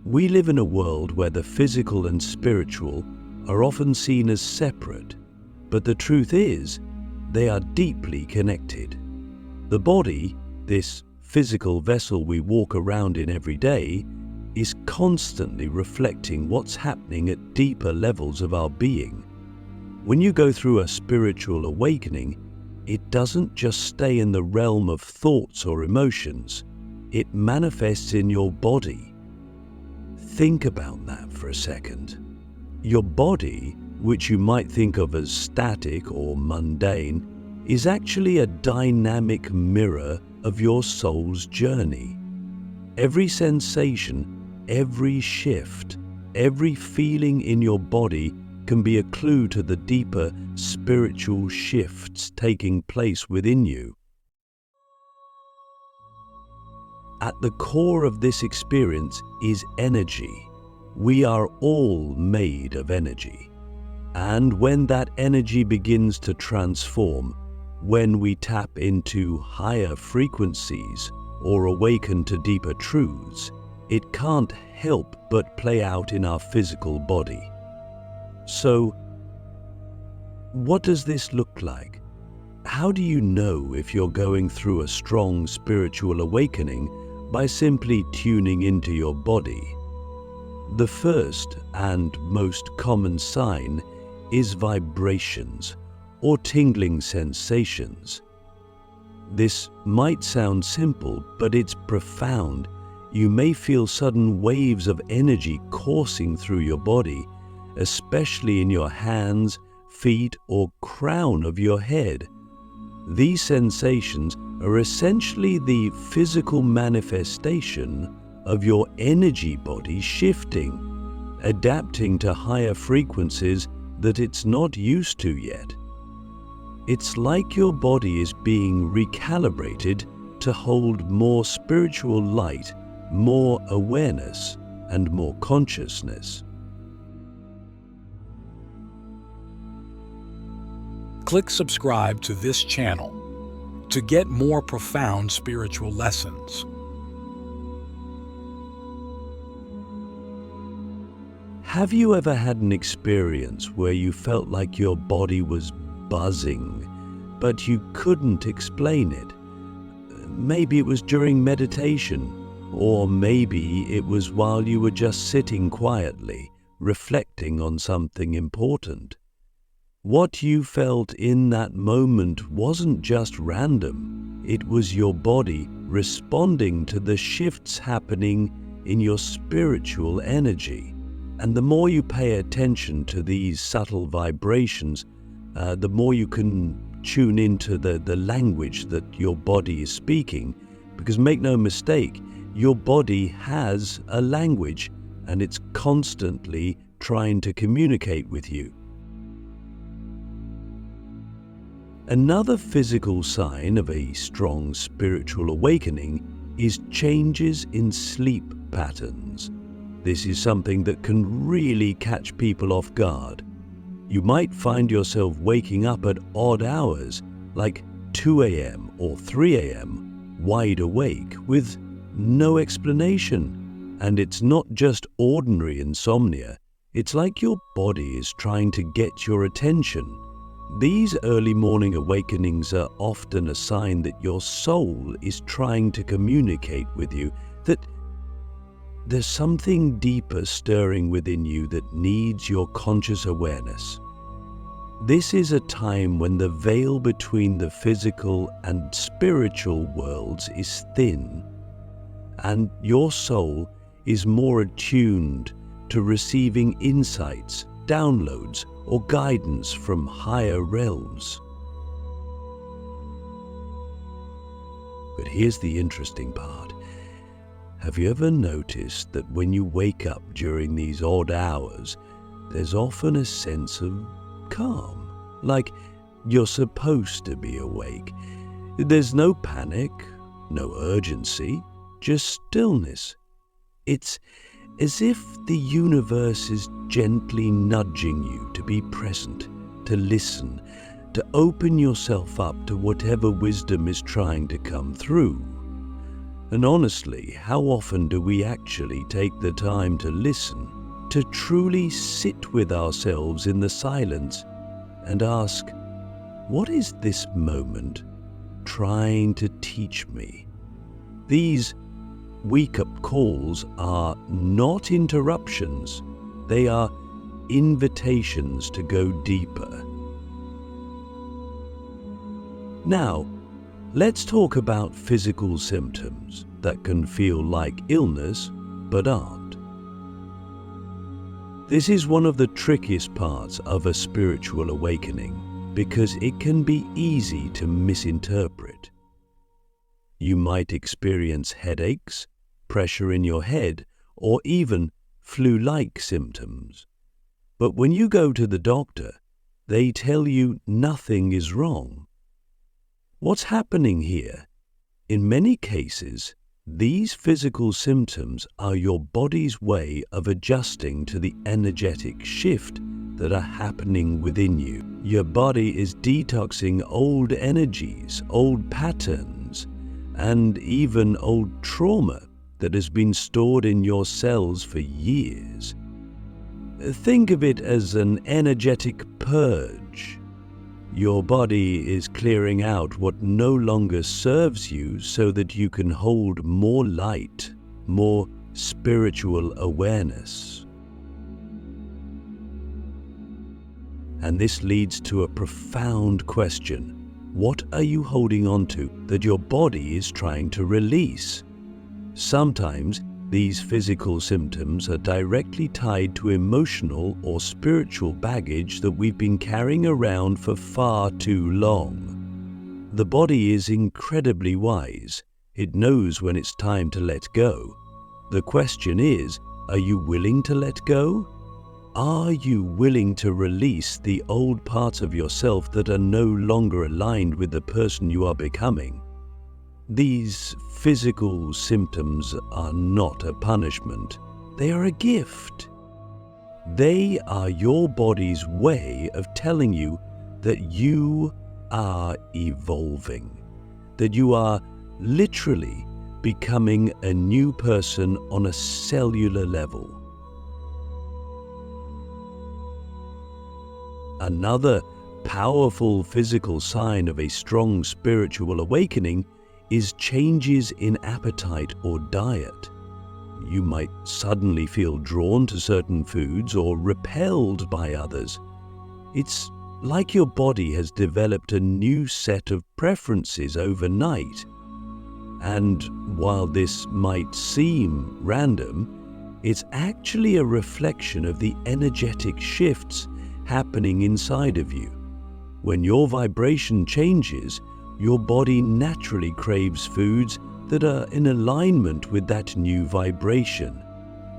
We live in a world where the physical and spiritual are often seen as separate, but the truth is, they are deeply connected. The body, this physical vessel we walk around in every day, is constantly reflecting what's happening at deeper levels of our being. When you go through a spiritual awakening, it doesn't just stay in the realm of thoughts or emotions, it manifests in your body. Think about that for a second. Your body, which you might think of as static or mundane, is actually a dynamic mirror of your soul's journey. Every sensation, every shift, every feeling in your body can be a clue to the deeper spiritual shifts taking place within you. At the core of this experience is energy. We are all made of energy. And when that energy begins to transform, when we tap into higher frequencies or awaken to deeper truths, it can't help but play out in our physical body. So, what does this look like? How do you know if you're going through a strong spiritual awakening by simply tuning into your body? The first and most common sign is vibrations or tingling sensations. This might sound simple, but it's profound. You may feel sudden waves of energy coursing through your body, especially in your hands, feet, or crown of your head. These sensations are essentially the physical manifestation of your energy body shifting, adapting to higher frequencies that it's not used to yet. It's like your body is being recalibrated to hold more spiritual light, more awareness, and more consciousness. Click subscribe to this channel to get more profound spiritual lessons. Have you ever had an experience where you felt like your body was buzzing, but you couldn't explain it? Maybe it was during meditation, or maybe it was while you were just sitting quietly, reflecting on something important. What you felt in that moment wasn't just random. It was your body responding to the shifts happening in your spiritual energy. And the more you pay attention to these subtle vibrations, the more you can tune into the language that your body is speaking. Because make no mistake, your body has a language and it's constantly trying to communicate with you. Another physical sign of a strong spiritual awakening is changes in sleep patterns. This is something that can really catch people off guard. You might find yourself waking up at odd hours, like 2 a.m. or 3 a.m., wide awake with no explanation. And it's not just ordinary insomnia. It's like your body is trying to get your attention. These early morning awakenings are often a sign that your soul is trying to communicate with you, that there's something deeper stirring within you that needs your conscious awareness. This is a time when the veil between the physical and spiritual worlds is thin, and your soul is more attuned to receiving insights, downloads, or guidance from higher realms. But here's the interesting part. Have you ever noticed that when you wake up during these odd hours, there's often a sense of calm, like you're supposed to be awake? There's no panic, no urgency, just stillness. It's as if the universe is gently nudging you to be present, to listen, to open yourself up to whatever wisdom is trying to come through. And honestly, how often do we actually take the time to listen, to truly sit with ourselves in the silence and ask, what is this moment trying to teach me? These wake-up calls are not interruptions, they are invitations to go deeper. Now, let's talk about physical symptoms that can feel like illness but aren't. This is one of the trickiest parts of a spiritual awakening because it can be easy to misinterpret. You might experience headaches, pressure in your head, or even flu-like symptoms. But when you go to the doctor, they tell you nothing is wrong. What's happening here? In many cases, these physical symptoms are your body's way of adjusting to the energetic shift that are happening within you. Your body is detoxing old energies, old patterns, and even old trauma that has been stored in your cells for years. Think of it as an energetic purge. Your body is clearing out what no longer serves you so that you can hold more light, more spiritual awareness. And this leads to a profound question. What are you holding on to that your body is trying to release? Sometimes these physical symptoms are directly tied to emotional or spiritual baggage that we've been carrying around for far too long. The body is incredibly wise. It knows when it's time to let go. The question is, are you willing to let go? Are you willing to release the old parts of yourself that are no longer aligned with the person you are becoming? These physical symptoms are not a punishment. They are a gift. They are your body's way of telling you that you are evolving, that you are literally becoming a new person on a cellular level. Another powerful physical sign of a strong spiritual awakening is changes in appetite or diet. You might suddenly feel drawn to certain foods or repelled by others. It's like your body has developed a new set of preferences overnight. And while this might seem random, it's actually a reflection of the energetic shifts happening inside of you. When your vibration changes, your body naturally craves foods that are in alignment with that new vibration.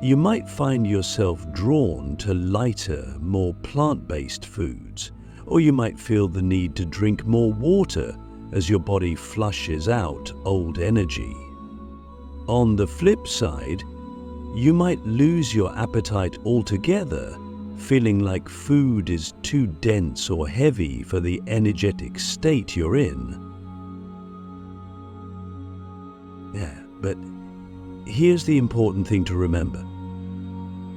You might find yourself drawn to lighter, more plant-based foods, or you might feel the need to drink more water as your body flushes out old energy. On the flip side, you might lose your appetite altogether, feeling like food is too dense or heavy for the energetic state you're in. But here's the important thing to remember.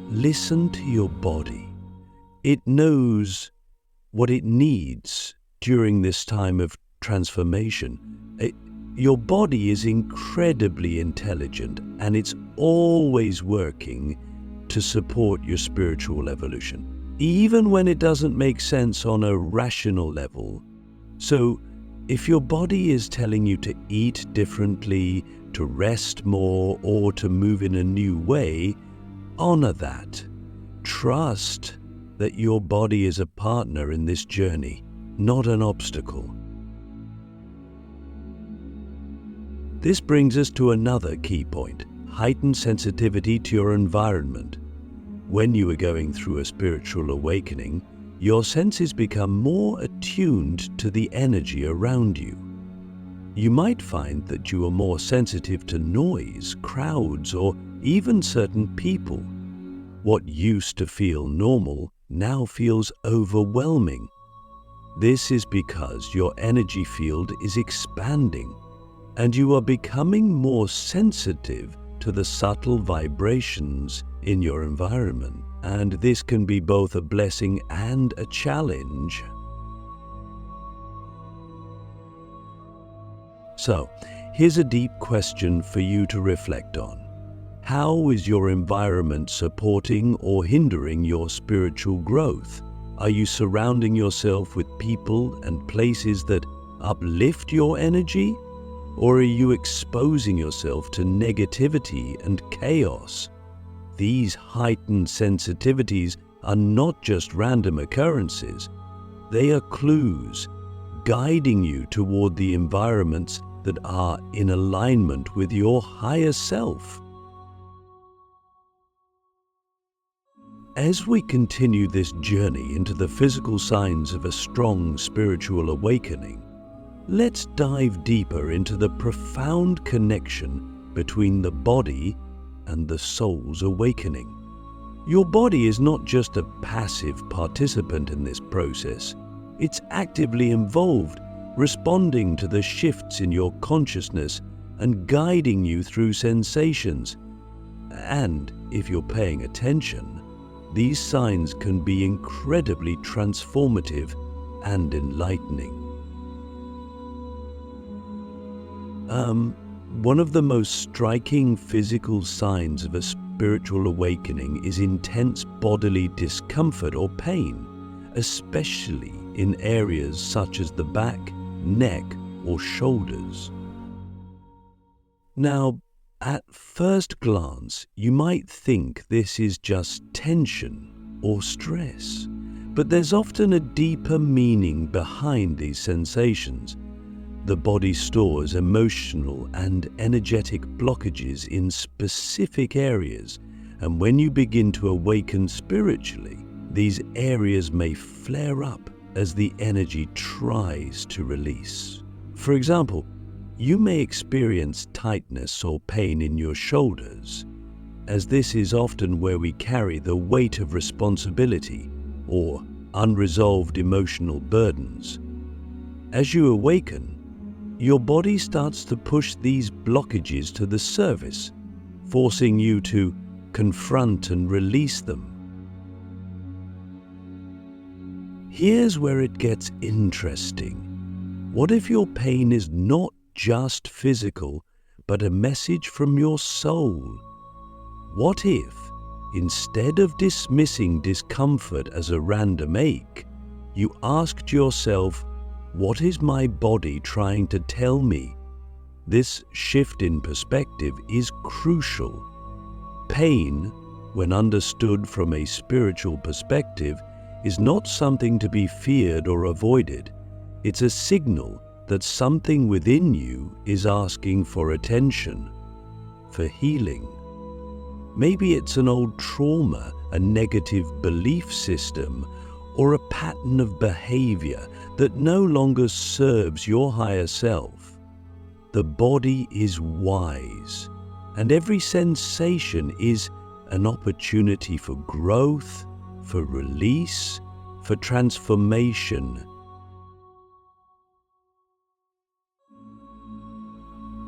Listen to your body. It knows what it needs during this time of transformation. Your body is incredibly intelligent, and it's always working to support your spiritual evolution, even when it doesn't make sense on a rational level. So, if your body is telling you to eat differently, to rest more, or to move in a new way, honor that. Trust that your body is a partner in this journey, not an obstacle. This brings us to another key point: heightened sensitivity to your environment. When you are going through a spiritual awakening, your senses become more attuned to the energy around you. You might find that you are more sensitive to noise, crowds, or even certain people. What used to feel normal now feels overwhelming. This is because your energy field is expanding. and you are becoming more sensitive to the subtle vibrations in your environment. And this can be both a blessing and a challenge. So, here's a deep question for you to reflect on. How is your environment supporting or hindering your spiritual growth? Are you surrounding yourself with people and places that uplift your energy? Or are you exposing yourself to negativity and chaos? These heightened sensitivities are not just random occurrences. They are clues guiding you toward the environments that are in alignment with your higher self. As we continue this journey into the physical signs of a strong spiritual awakening, let's dive deeper into the profound connection between the body and the soul's awakening. Your body is not just a passive participant in this process. It's actively involved, responding to the shifts in your consciousness and guiding you through sensations. And if you're paying attention, these signs can be incredibly transformative and enlightening. One of the most striking physical signs of a spiritual awakening is intense bodily discomfort or pain, especially in areas such as the back, neck, or shoulders. Now, at first glance, you might think this is just tension or stress, but there's often a deeper meaning behind these sensations. The body stores emotional and energetic blockages in specific areas, and when you begin to awaken spiritually, these areas may flare up as the energy tries to release. For example, you may experience tightness or pain in your shoulders, as this is often where we carry the weight of responsibility or unresolved emotional burdens. As you awaken, your body starts to push these blockages to the surface, forcing you to confront and release them. Here's where it gets interesting. What if your pain is not just physical, but a message from your soul? What if, instead of dismissing discomfort as a random ache, you asked yourself, what is my body trying to tell me? This shift in perspective is crucial. Pain, when understood from a spiritual perspective, is not something to be feared or avoided. It's a signal that something within you is asking for attention, for healing. Maybe it's an old trauma, a negative belief system, or a pattern of behavior that no longer serves your higher self. The body is wise, and every sensation is an opportunity for growth, for release, for transformation.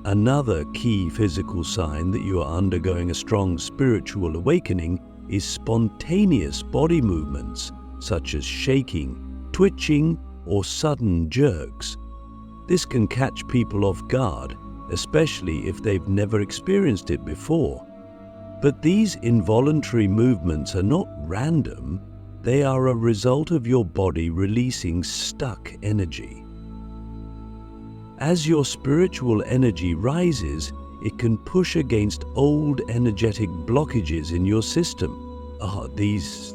Another key physical sign that you are undergoing a strong spiritual awakening is spontaneous body movements, such as shaking, twitching, or sudden jerks. This can catch people off guard, especially if they've never experienced it before. But these involuntary movements are not random. They are a result of your body releasing stuck energy. As your spiritual energy rises, it can push against old energetic blockages in your system. These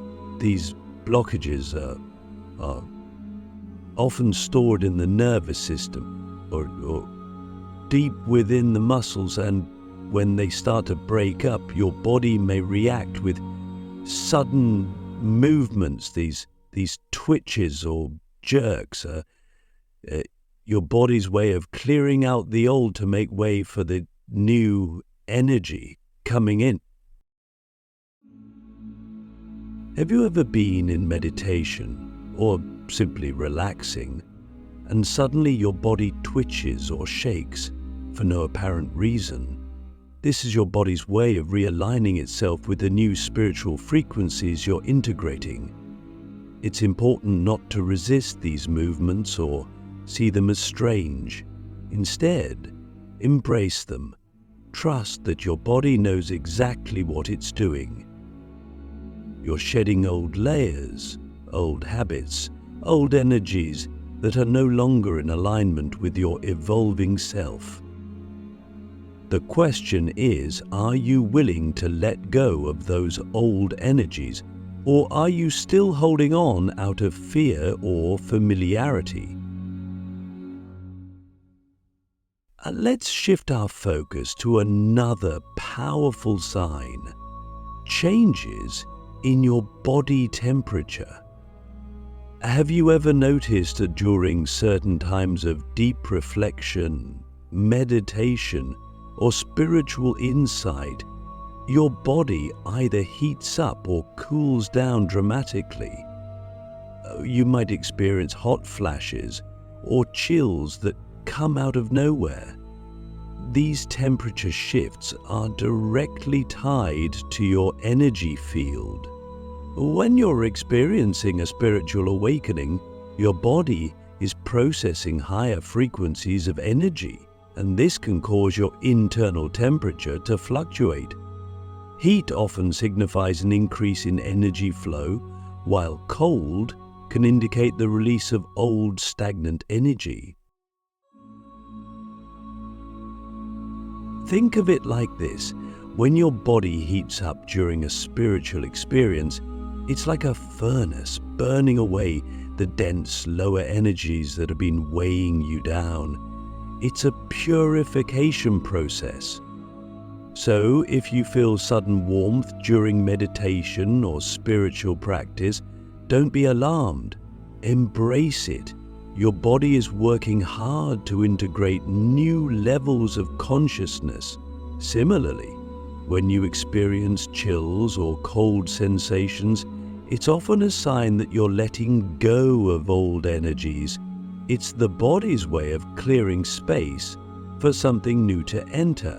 blockages are often stored in the nervous system or deep within the muscles, and when they start to break up, your body may react with sudden movements, these twitches or jerks. Your body's way of clearing out the old to make way for the new energy coming in. Have you ever been in meditation or simply relaxing, and suddenly your body twitches or shakes, for no apparent reason. This is your body's way of realigning itself with the new spiritual frequencies you're integrating. It's important not to resist these movements or see them as strange. Instead, embrace them. Trust that your body knows exactly what it's doing. You're shedding old layers, old habits, old energies that are no longer in alignment with your evolving self. The question is, are you willing to let go of those old energies, or are you still holding on out of fear or familiarity? Let's shift our focus to another powerful sign: changes in your body temperature. Have you ever noticed that during certain times of deep reflection, meditation, or spiritual insight, your body either heats up or cools down dramatically? You might experience hot flashes or chills that come out of nowhere. These temperature shifts are directly tied to your energy field. When you're experiencing a spiritual awakening, your body is processing higher frequencies of energy, and this can cause your internal temperature to fluctuate. Heat often signifies an increase in energy flow, while cold can indicate the release of old stagnant energy. Think of it like this: when your body heats up during a spiritual experience, it's like a furnace burning away the dense lower energies that have been weighing you down. It's a purification process. So if you feel sudden warmth during meditation or spiritual practice, don't be alarmed. Embrace it. Your body is working hard to integrate new levels of consciousness. Similarly, when you experience chills or cold sensations, it's often a sign that you're letting go of old energies. It's the body's way of clearing space for something new to enter.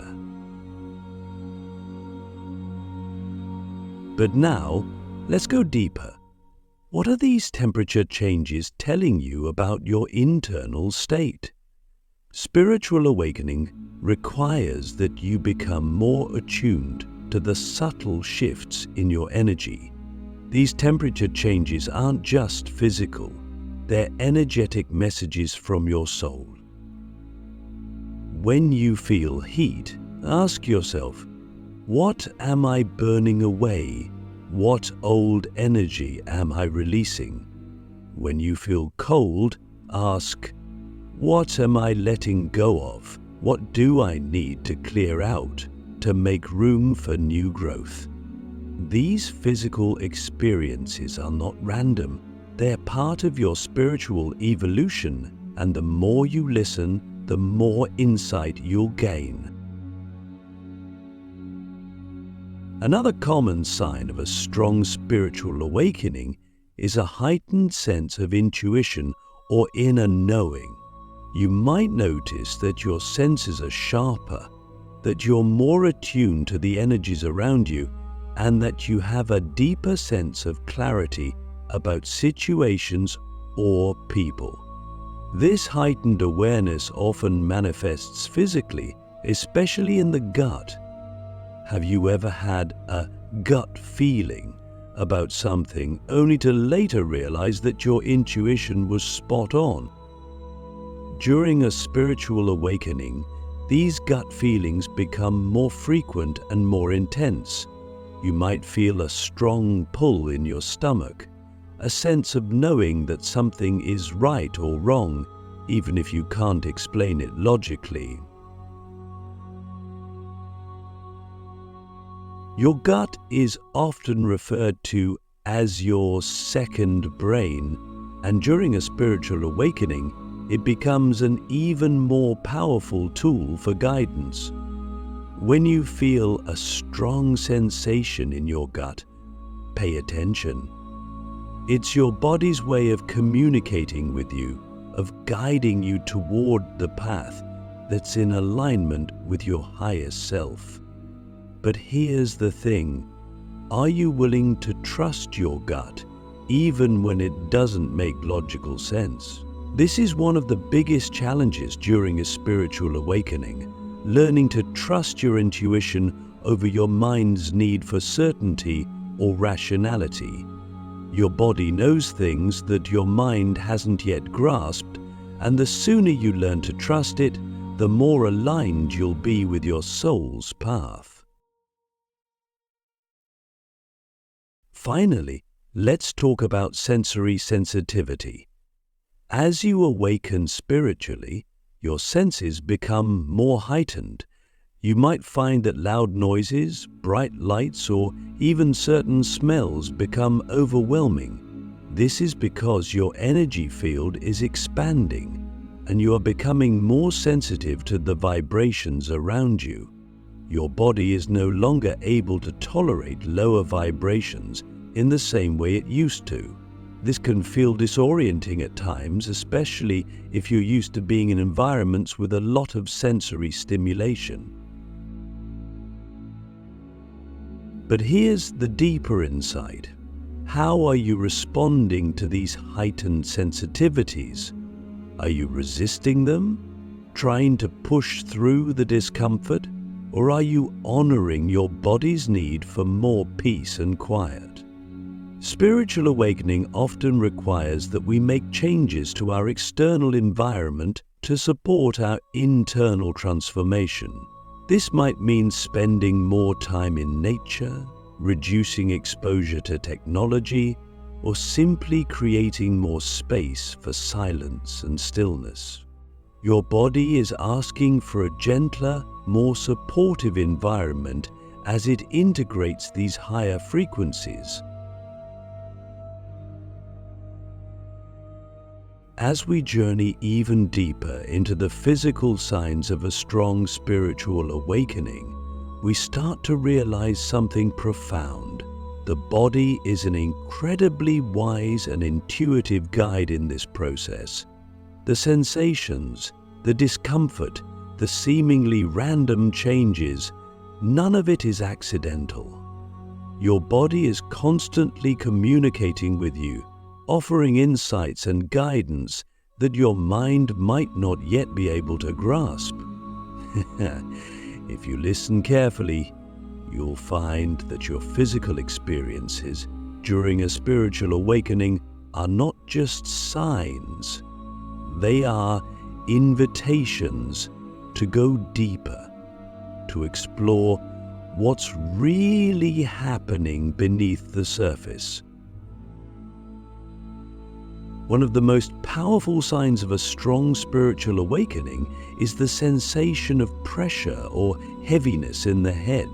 But now, let's go deeper. What are these temperature changes telling you about your internal state? Spiritual awakening requires that you become more attuned to the subtle shifts in your energy. These temperature changes aren't just physical, they're energetic messages from your soul. When you feel heat, ask yourself, what am I burning away? What old energy am I releasing? When you feel cold, ask, what am I letting go of? What do I need to clear out to make room for new growth? These physical experiences are not random. They're part of your spiritual evolution, and the more you listen, the more insight you'll gain. Another common sign of a strong spiritual awakening is a heightened sense of intuition or inner knowing. You might notice that your senses are sharper, that you're more attuned to the energies around you, and that you have a deeper sense of clarity about situations or people. This heightened awareness often manifests physically, especially in the gut. Have you ever had a gut feeling about something only to later realize that your intuition was spot on? During a spiritual awakening, these gut feelings become more frequent and more intense. You might feel a strong pull in your stomach, a sense of knowing that something is right or wrong, even if you can't explain it logically. Your gut is often referred to as your second brain, and during a spiritual awakening, it becomes an even more powerful tool for guidance. When you feel a strong sensation in your gut, pay attention. It's your body's way of communicating with you, of guiding you toward the path, that's in alignment with your highest self. But here's the thing, are you willing to trust your gut even when it doesn't make logical sense? This is one of the biggest challenges during a spiritual awakening, learning to trust your intuition over your mind's need for certainty or rationality. Your body knows things that your mind hasn't yet grasped, and the sooner you learn to trust it, the more aligned you'll be with your soul's path. Finally, let's talk about sensory sensitivity. As you awaken spiritually, your senses become more heightened. You might find that loud noises, bright lights, or even certain smells become overwhelming. This is because your energy field is expanding, and you are becoming more sensitive to the vibrations around you. Your body is no longer able to tolerate lower vibrations in the same way it used to. This can feel disorienting at times, especially if you're used to being in environments with a lot of sensory stimulation. But here's the deeper insight. How are you responding to these heightened sensitivities? Are you resisting them, trying to push through the discomfort, or are you honoring your body's need for more peace and quiet? Spiritual awakening often requires that we make changes to our external environment to support our internal transformation. This might mean spending more time in nature, reducing exposure to technology, or simply creating more space for silence and stillness. Your body is asking for a gentler, more supportive environment as it integrates these higher frequencies. As we journey even deeper into the physical signs of a strong spiritual awakening, we start to realize something profound. The body is an incredibly wise and intuitive guide in this process. The sensations, the discomfort, the seemingly random changes, none of it is accidental. Your body is constantly communicating with you, offering insights and guidance that your mind might not yet be able to grasp. If you listen carefully, you'll find that your physical experiences during a spiritual awakening are not just signs. They are invitations to go deeper, to explore what's really happening beneath the surface. One of the most powerful signs of a strong spiritual awakening is the sensation of pressure or heaviness in the head,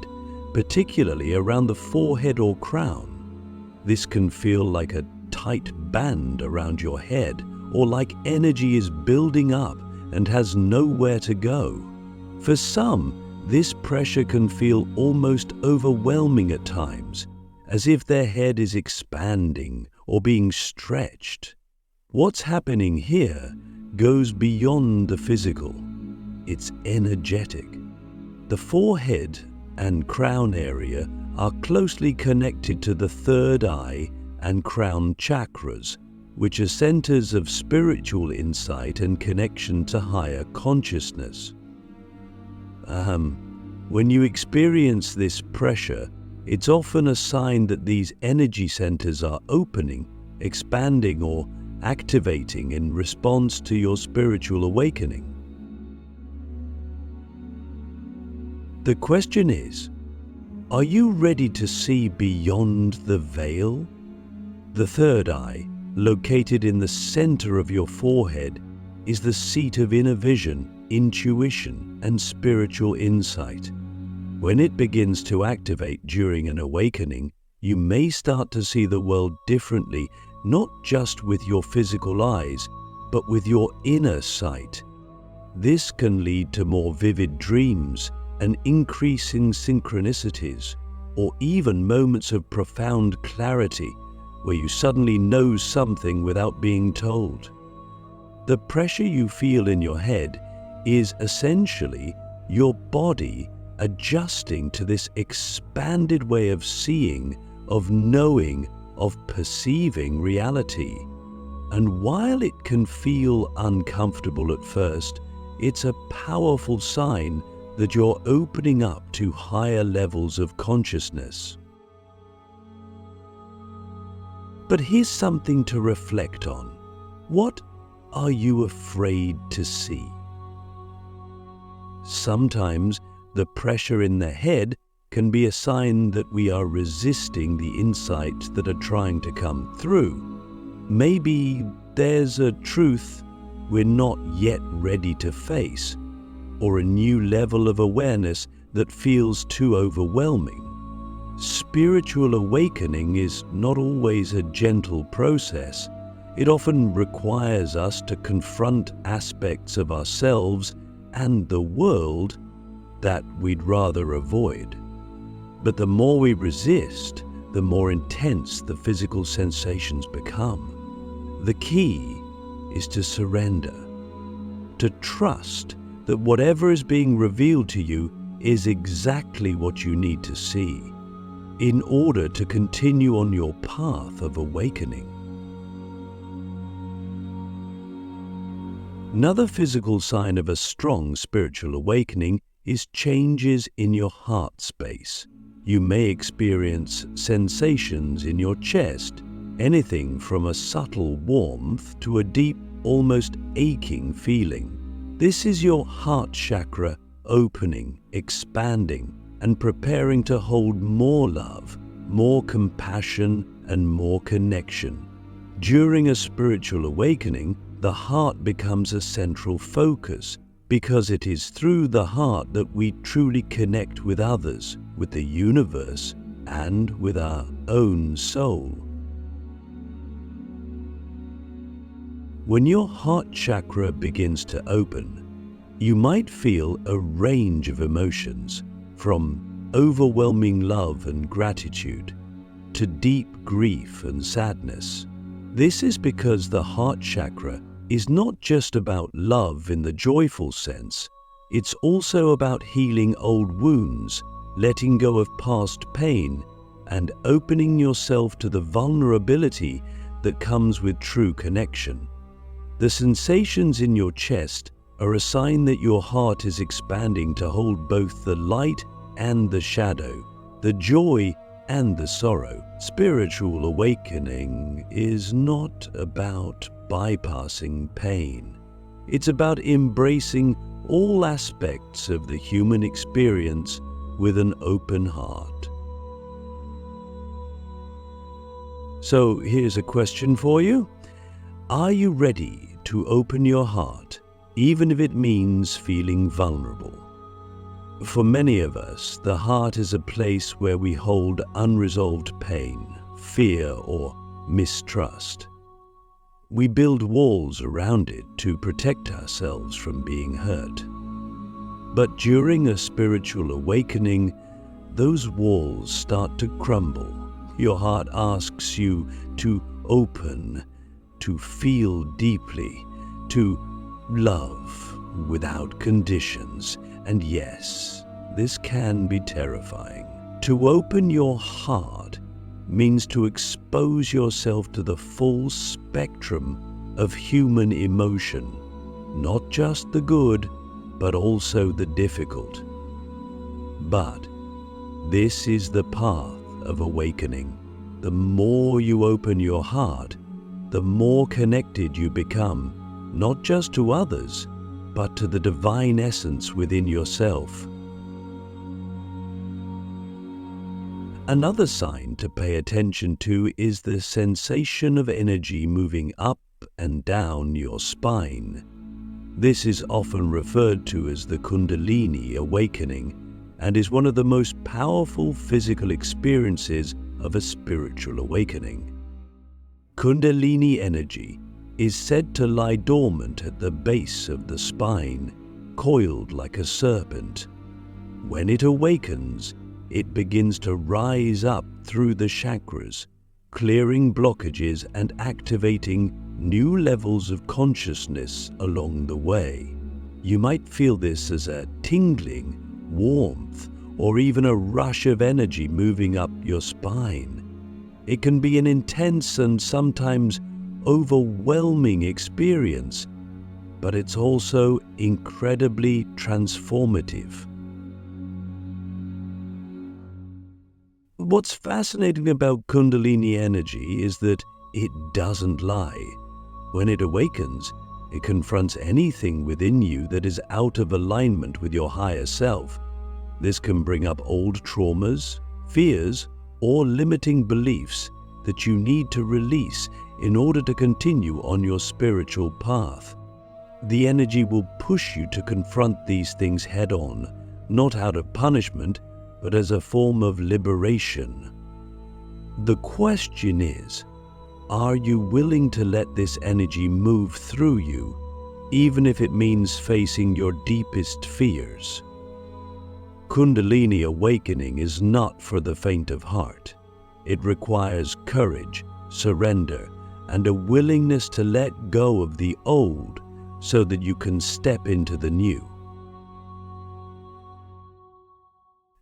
particularly around the forehead or crown. This can feel like a tight band around your head, or like energy is building up and has nowhere to go. For some, this pressure can feel almost overwhelming at times, as if their head is expanding or being stretched. What's happening here goes beyond the physical. It's energetic. The forehead and crown area are closely connected to the third eye and crown chakras, which are centers of spiritual insight and connection to higher consciousness. When you experience this pressure, it's often a sign that these energy centers are opening, expanding, or activating in response to your spiritual awakening. The question is, are you ready to see beyond the veil? The third eye, located in the center of your forehead, is the seat of inner vision, intuition, and spiritual insight. When it begins to activate during an awakening, you may start to see the world differently, not just with your physical eyes, but with your inner sight. This can lead to more vivid dreams, an increase in synchronicities, or even moments of profound clarity where you suddenly know something without being told. The pressure you feel in your head is essentially your body adjusting to this expanded way of seeing, of knowing, of perceiving reality. And while it can feel uncomfortable at first, it's a powerful sign that you're opening up to higher levels of consciousness. But here's something to reflect on. What are you afraid to see? Sometimes the pressure in the head can be a sign that we are resisting the insights that are trying to come through. Maybe there's a truth we're not yet ready to face, or a new level of awareness that feels too overwhelming. Spiritual awakening is not always a gentle process. It often requires us to confront aspects of ourselves and the world that we'd rather avoid. But the more we resist, the more intense the physical sensations become. The key is to surrender, to trust that whatever is being revealed to you is exactly what you need to see in order to continue on your path of awakening. Another physical sign of a strong spiritual awakening is changes in your heart space. You may experience sensations in your chest, anything from a subtle warmth to a deep, almost aching feeling. This is your heart chakra opening, expanding, and preparing to hold more love, more compassion, and more connection. During a spiritual awakening, the heart becomes a central focus because it is through the heart that we truly connect with others, with the universe, and with our own soul. When your heart chakra begins to open, you might feel a range of emotions, from overwhelming love and gratitude to deep grief and sadness. This is because the heart chakra is not just about love in the joyful sense, it's also about healing old wounds, letting go of past pain, and opening yourself to the vulnerability that comes with true connection. The sensations in your chest are a sign that your heart is expanding to hold both the light and the shadow, the joy and the sorrow. Spiritual awakening is not about bypassing pain. It's about embracing all aspects of the human experience with an open heart. So here's a question for you. Are you ready to open your heart, even if it means feeling vulnerable? For many of us, the heart is a place where we hold unresolved pain, fear, or mistrust. We build walls around it to protect ourselves from being hurt. But during a spiritual awakening, those walls start to crumble. Your heart asks you to open, to feel deeply, to love without conditions. And yes, this can be terrifying. To open your heart means to expose yourself to the full spectrum of human emotion, not just the good, but also the difficult. But this is the path of awakening. The more you open your heart, the more connected you become, not just to others, but to the divine essence within yourself. Another sign to pay attention to is the sensation of energy moving up and down your spine. This is often referred to as the Kundalini awakening and is one of the most powerful physical experiences of a spiritual awakening. Kundalini energy is said to lie dormant at the base of the spine, coiled like a serpent. When it awakens, it begins to rise up through the chakras, clearing blockages and activating new levels of consciousness along the way. You might feel this as a tingling, warmth, or even a rush of energy moving up your spine. It can be an intense and sometimes overwhelming experience, but it's also incredibly transformative. What's fascinating about Kundalini energy is that it doesn't lie. When it awakens, it confronts anything within you that is out of alignment with your higher self. This can bring up old traumas, fears, or limiting beliefs that you need to release in order to continue on your spiritual path. The energy will push you to confront these things head-on, not out of punishment, but as a form of liberation. The question is, are you willing to let this energy move through you, even if it means facing your deepest fears? Kundalini awakening is not for the faint of heart. It requires courage, surrender, and a willingness to let go of the old so that you can step into the new.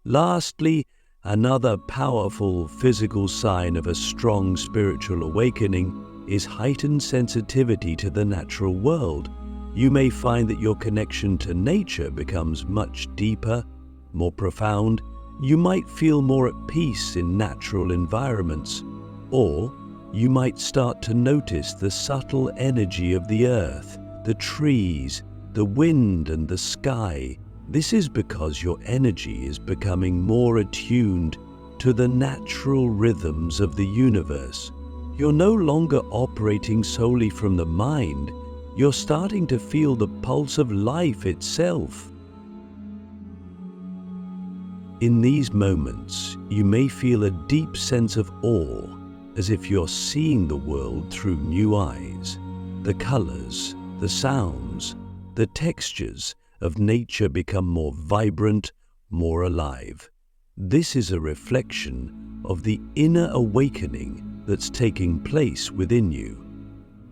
Lastly, another powerful physical sign of a strong spiritual awakening is heightened sensitivity to the natural world. You may find that your connection to nature becomes much deeper, more profound. You might feel more at peace in natural environments, or you might start to notice the subtle energy of the earth, the trees, the wind, and the sky. This is because your energy is becoming more attuned to the natural rhythms of the universe. You're no longer operating solely from the mind. You're starting to feel the pulse of life itself. In these moments, you may feel a deep sense of awe, as if you're seeing the world through new eyes. The colors, the sounds, the textures of nature become more vibrant, more alive. This is a reflection of the inner awakening that's taking place within you.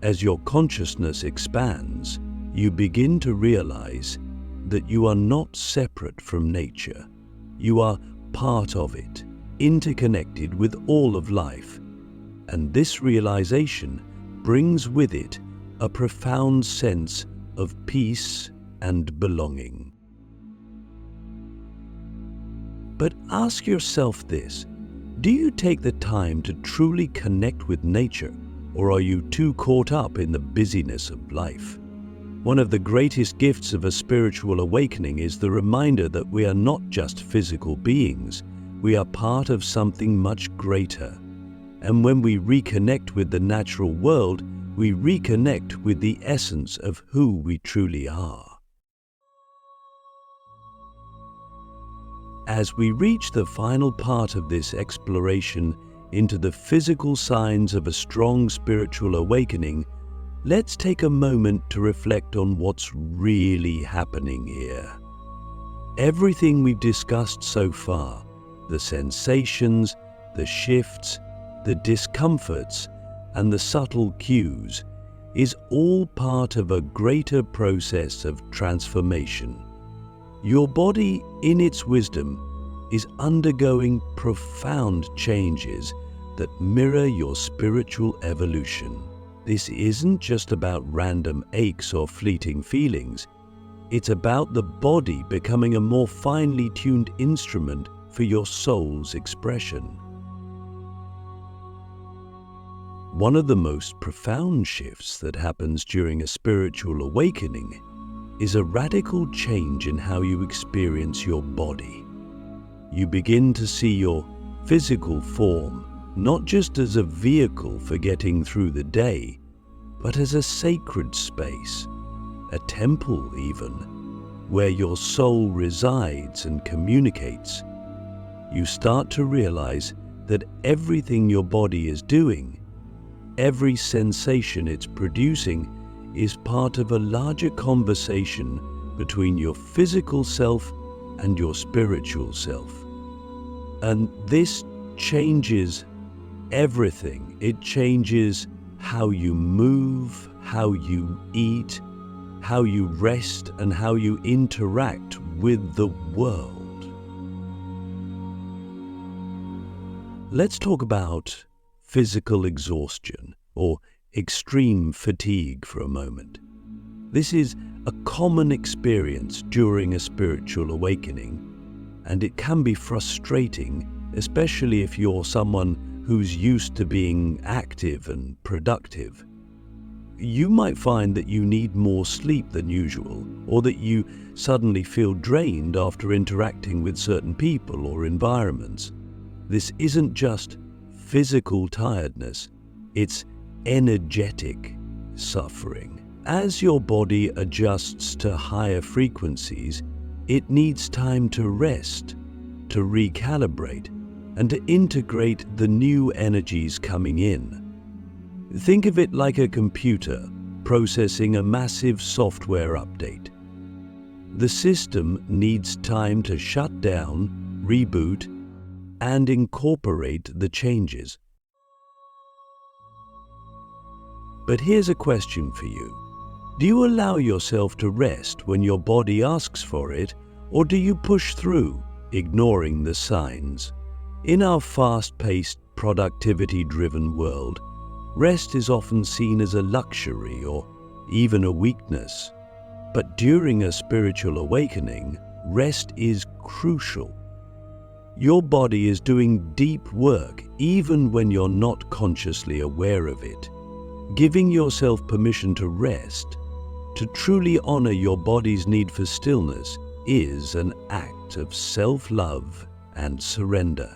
As your consciousness expands, you begin to realize that you are not separate from nature. You are part of it, interconnected with all of life. And this realization brings with it a profound sense of peace and belonging. But ask yourself this: do you take the time to truly connect with nature, or are you too caught up in the busyness of life? One of the greatest gifts of a spiritual awakening is the reminder that we are not just physical beings, we are part of something much greater. And when we reconnect with the natural world, we reconnect with the essence of who we truly are. As we reach the final part of this exploration into the physical signs of a strong spiritual awakening, let's take a moment to reflect on what's really happening here. Everything we've discussed so far, the sensations, the shifts, the discomforts, and the subtle cues, is all part of a greater process of transformation. Your body, in its wisdom, is undergoing profound changes that mirror your spiritual evolution. This isn't just about random aches or fleeting feelings. It's about the body becoming a more finely tuned instrument for your soul's expression. One of the most profound shifts that happens during a spiritual awakening is a radical change in how you experience your body. You begin to see your physical form not just as a vehicle for getting through the day, but as a sacred space, a temple even, where your soul resides and communicates. You start to realize that everything your body is doing, every sensation it's producing, is part of a larger conversation between your physical self and your spiritual self. And this changes everything. It changes how you move, how you eat, how you rest, and how you interact with the world. Let's talk about physical exhaustion or extreme fatigue for a moment. This is a common experience during a spiritual awakening, and it can be frustrating, especially if you're someone who's used to being active and productive. You might find that you need more sleep than usual, or that you suddenly feel drained after interacting with certain people or environments. This isn't just physical tiredness, it's energetic suffering. As your body adjusts to higher frequencies, it needs time to rest, to recalibrate, and to integrate the new energies coming in. Think of it like a computer processing a massive software update. The system needs time to shut down, reboot, and incorporate the changes. But here's a question for you. Do you allow yourself to rest when your body asks for it, or do you push through, ignoring the signs? In our fast-paced, productivity-driven world, rest is often seen as a luxury or even a weakness. But during a spiritual awakening, rest is crucial. Your body is doing deep work even when you're not consciously aware of it. Giving yourself permission to rest, to truly honor your body's need for stillness, is an act of self-love and surrender.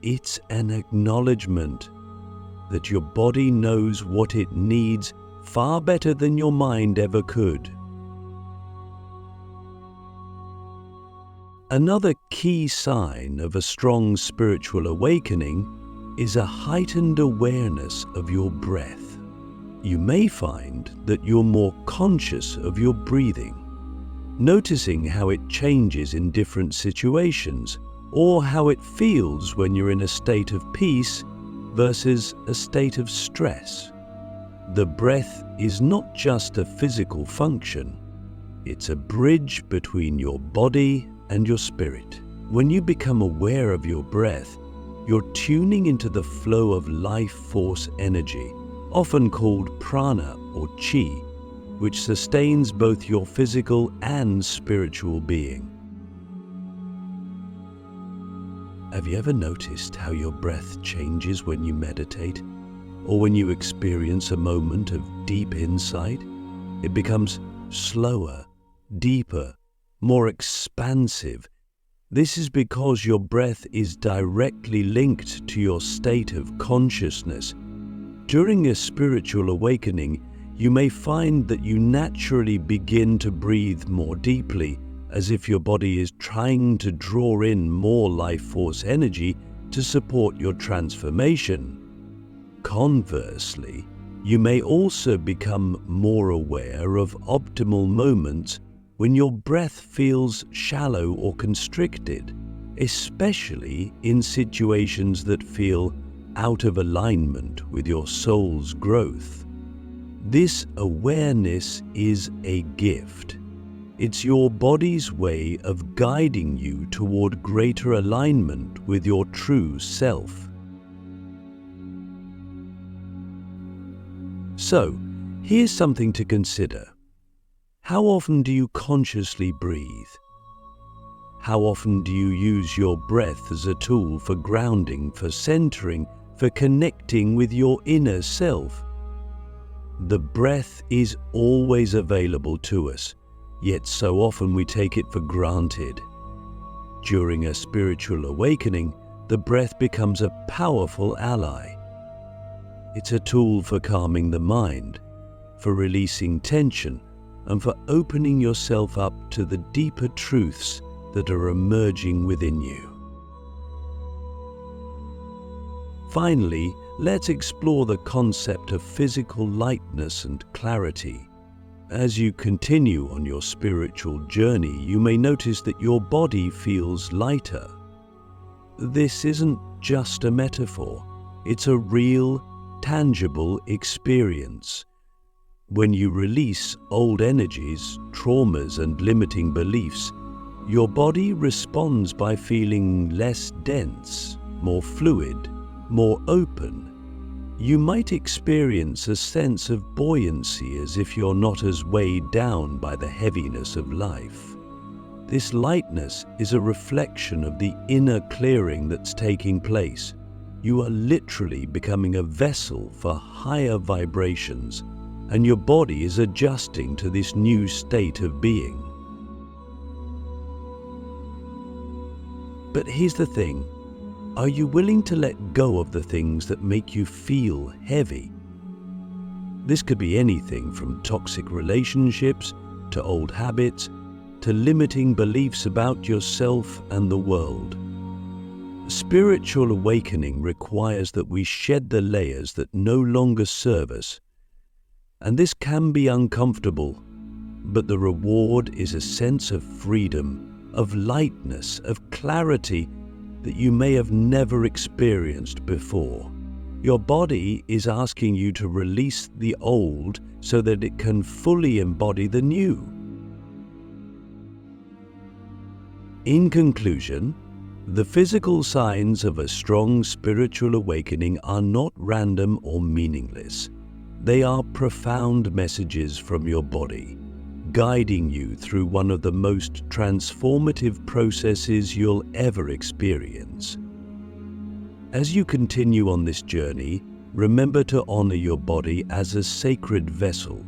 It's an acknowledgement that your body knows what it needs far better than your mind ever could. Another key sign of a strong spiritual awakening is a heightened awareness of your breath. You may find that you're more conscious of your breathing, noticing how it changes in different situations, or how it feels when you're in a state of peace versus a state of stress. The breath is not just a physical function, it's a bridge between your body and your spirit. When you become aware of your breath, you're tuning into the flow of life force energy, often called prana or chi, which sustains both your physical and spiritual being. Have you ever noticed how your breath changes when you meditate, or when you experience a moment of deep insight? It becomes slower, deeper, more expansive. This is because your breath is directly linked to your state of consciousness. During a spiritual awakening, you may find that you naturally begin to breathe more deeply, as if your body is trying to draw in more life force energy to support your transformation. Conversely, you may also become more aware of optimal moments when your breath feels shallow or constricted, especially in situations that feel out of alignment with your soul's growth. This awareness is a gift. It's your body's way of guiding you toward greater alignment with your true self. So, here's something to consider. How often do you consciously breathe? How often do you use your breath as a tool for grounding, for centering, for connecting with your inner self? The breath is always available to us, yet so often we take it for granted. During a spiritual awakening, the breath becomes a powerful ally. It's a tool for calming the mind, for releasing tension, and for opening yourself up to the deeper truths that are emerging within you. Finally, let's explore the concept of physical lightness and clarity. As you continue on your spiritual journey, you may notice that your body feels lighter. This isn't just a metaphor, it's a real, tangible experience. When you release old energies, traumas, and limiting beliefs, your body responds by feeling less dense, more fluid, more open. You might experience a sense of buoyancy as if you're not as weighed down by the heaviness of life. This lightness is a reflection of the inner clearing that's taking place. You are literally becoming a vessel for higher vibrations, and your body is adjusting to this new state of being. But here's the thing. Are you willing to let go of the things that make you feel heavy? This could be anything from toxic relationships, to old habits, to limiting beliefs about yourself and the world. Spiritual awakening requires that we shed the layers that no longer serve us. And this can be uncomfortable, but the reward is a sense of freedom, of lightness, of clarity that you may have never experienced before. Your body is asking you to release the old so that it can fully embody the new. In conclusion, the physical signs of a strong spiritual awakening are not random or meaningless. They are profound messages from your body, guiding you through one of the most transformative processes you'll ever experience. As you continue on this journey, remember to honor your body as a sacred vessel,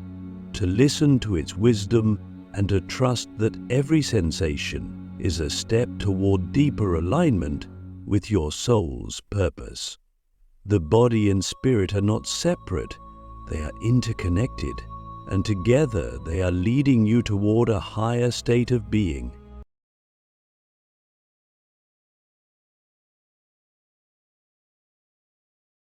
to listen to its wisdom, and to trust that every sensation is a step toward deeper alignment with your soul's purpose. The body and spirit are not separate, they are interconnected, and together they are leading you toward a higher state of being.